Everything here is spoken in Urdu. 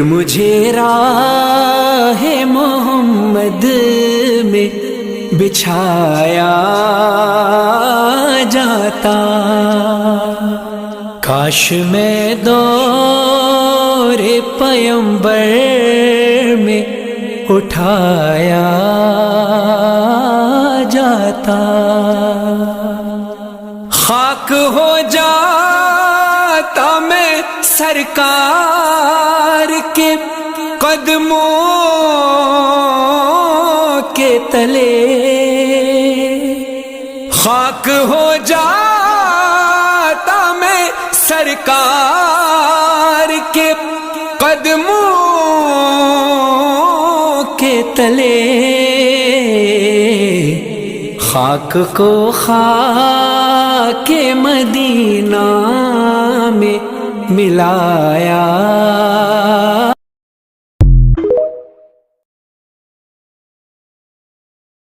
مجھے راہ محمد میں بچھایا جاتا، کاش میں دور پیمبر میں اٹھایا جاتا، خاک ہو جاتا میں سرکار کے قدموں کے تلے، خاک ہو جاتا میں سرکار کے قدموں کے تلے، خاک کو خاک مدینہ میں ملایا